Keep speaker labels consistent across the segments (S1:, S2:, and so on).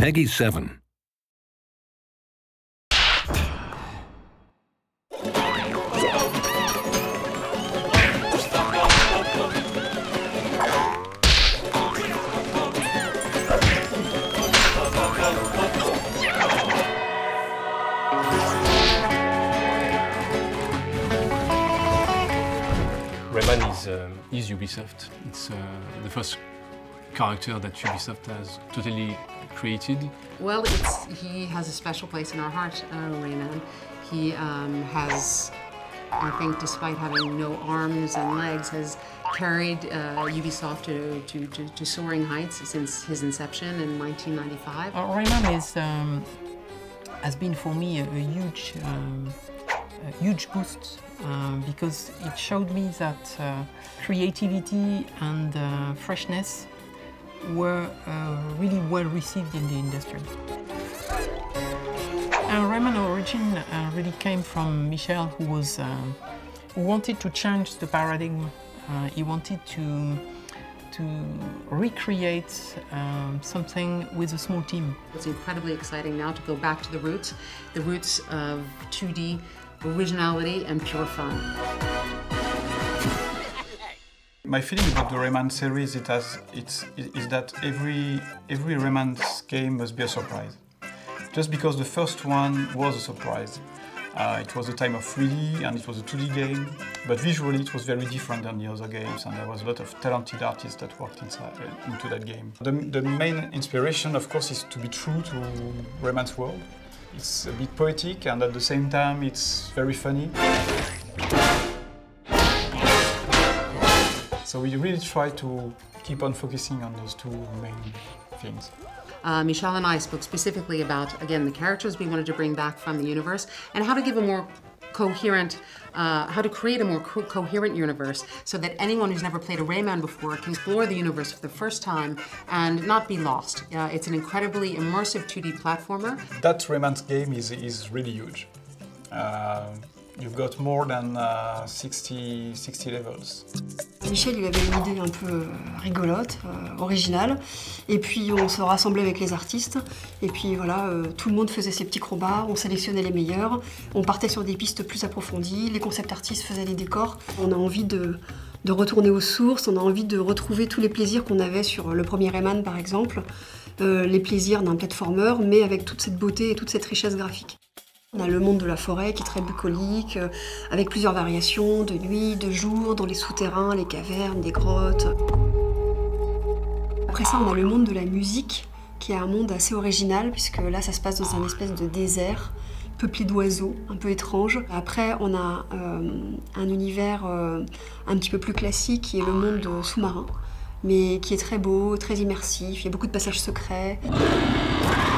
S1: Peggy 7.
S2: Rayman is Ubisoft. It's the first character that Ubisoft has totally created.
S3: Well, he has a special place in our heart, Rayman. He has, I think, despite having no arms and legs, has carried Ubisoft to soaring heights since his inception in 1995.
S4: Rayman has been for me a huge boost because it showed me that creativity and freshness were really well received in the industry. Rayman's origin really came from Michel, who wanted to change the paradigm. He wanted to recreate something with a small team.
S3: It's incredibly exciting now to go back to the roots of 2D originality and pure fun.
S5: My feeling about the Rayman series is that every Rayman game must be a surprise. Just because the first one was a surprise. It was a time of 3D and it was a 2D game, but visually it was very different than the other games, and there was a lot of talented artists that worked into that game. The main inspiration, of course, is to be true to Rayman's world. It's a bit poetic and at the same time it's very funny. So we really try to keep on focusing on those two main things.
S3: Michel and I spoke specifically about, again, the characters we wanted to bring back from the universe and how to give a more coherent, how to create a more coherent universe so that anyone who's never played a Rayman before can explore the universe for the first time and not be lost. It's an incredibly immersive 2D platformer.
S5: That Rayman's game is really huge. You've got more than 60 levels.
S6: Michel, il avait une idée un peu rigolote, originale, et puis on se rassemblait avec les artistes, et puis voilà, tout le monde faisait ses petits combats, on sélectionnait les meilleurs, on partait sur des pistes plus approfondies, les concept artistes faisaient les décors. On a envie de retourner aux sources, on a envie de retrouver tous les plaisirs qu'on avait sur le premier Rayman par exemple, les plaisirs d'un platformer, mais avec toute cette beauté et toute cette richesse graphique. On a le monde de la forêt qui est très bucolique, avec plusieurs variations, de nuit, de jour, dans les souterrains, les cavernes, des grottes. Après ça, on a le monde de la musique, qui est un monde assez original, puisque là, ça se passe dans un espèce de désert, peuplé d'oiseaux, un peu étrange. Après, on a un univers un petit peu plus classique, qui est le monde sous-marin, mais qui est très beau, très immersif, il y a beaucoup de passages secrets.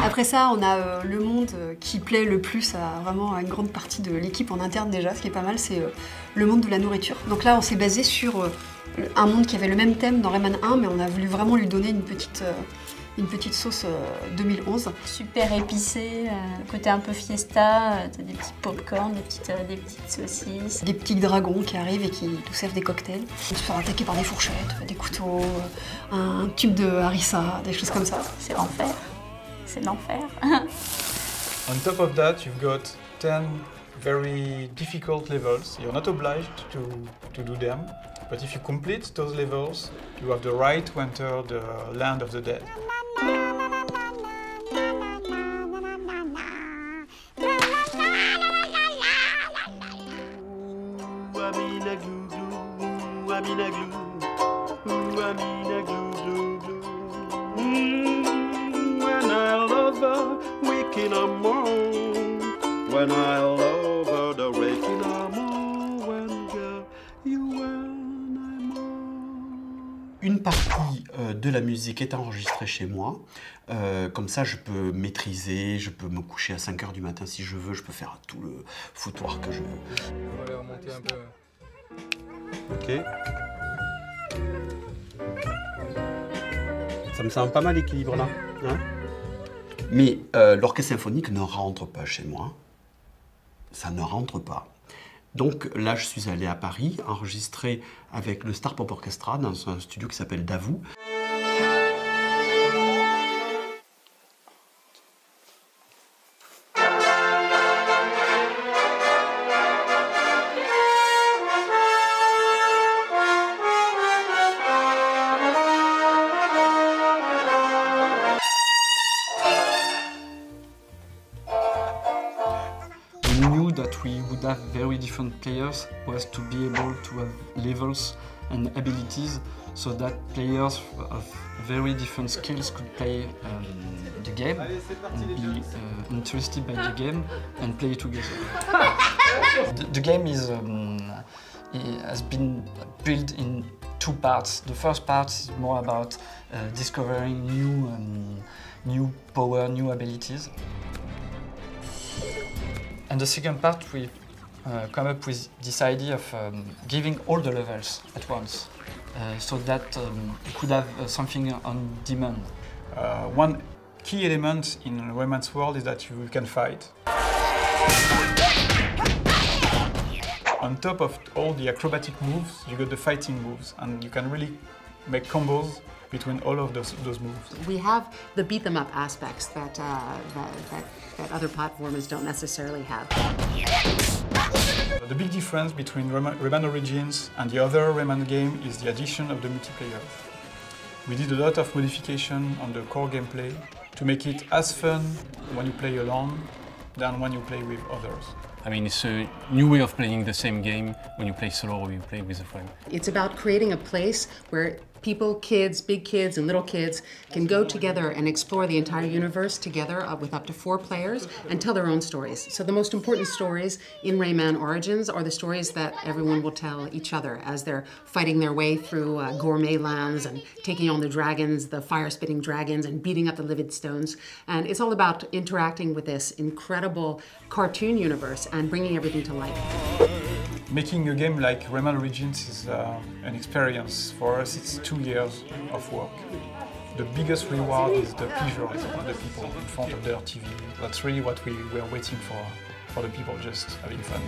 S6: Après ça, on a le monde qui plaît le plus vraiment à une grande partie de l'équipe en interne déjà, ce qui est pas mal, c'est le monde de la nourriture. Donc là, on s'est basé sur un monde qui avait le même thème dans Rayman 1, mais on a voulu vraiment lui donner une petite sauce 2011.
S7: Super épicé, côté un peu fiesta, t'as des petits pop-corn, des petites saucisses.
S6: Des petits dragons qui arrivent et qui nous servent des cocktails. On se fait attaquer par des fourchettes, des couteaux, un tube de harissa, des choses comme ça.
S7: C'est l'enfer. C'est l'enfer.
S5: On top of that, you've got 10 very difficult levels. You're not obliged to do them, but if you complete those levels, you have the right to enter the land of the dead.
S8: When I love her, the waking when girl, you when I'm on.
S9: Une partie de la musique est enregistrée chez moi. Comme ça, je peux maîtriser, je peux me coucher à 5 h du matin si je veux, je peux faire tout le foutoir que je veux.
S2: On va aller remonter un peu.
S9: Ok. Ça me semble pas mal équilibré là. Hein? Mais l'orchestre symphonique ne rentre pas chez moi. Ça ne rentre pas. Donc là, je suis allé à Paris, enregistrer avec le Star Pop Orchestra dans un studio qui s'appelle Davout.
S1: very different players was to be able to have levels and abilities so that players of very different skills could play the game and be interested by the game and play together. The game has been built in two parts. The first part is more about discovering new power, new abilities. And the second part, we come up with this idea of giving all the levels at once, so that you could have something on demand.
S5: One key element in Rayman's world is that you can fight. On top of all the acrobatic moves, you got the fighting moves, and you can really make combos between all of those moves.
S3: We have the beat them up aspects that other platformers don't necessarily have.
S5: The big difference between Rayman Origins and the other Rayman game is the addition of the multiplayer. We did a lot of modification on the core gameplay to make it as fun when you play alone than when you play with others.
S2: I mean, it's a new way of playing the same game when you play solo or you play with a friend.
S3: It's about creating a place where people, kids, big kids and little kids can go together and explore the entire universe together with up to 4 players and tell their own stories. So the most important stories in Rayman Origins are the stories that everyone will tell each other as they're fighting their way through gourmet lands and taking on the dragons, the fire-spitting dragons, and beating up the livid stones. And it's all about interacting with this incredible cartoon universe and bringing everything to life.
S5: Making a game like Rayman Origins is an experience. For us, it's 2 years of work. The biggest reward is the pleasure of the people in front of their TV. That's really what we were waiting for the people just having fun.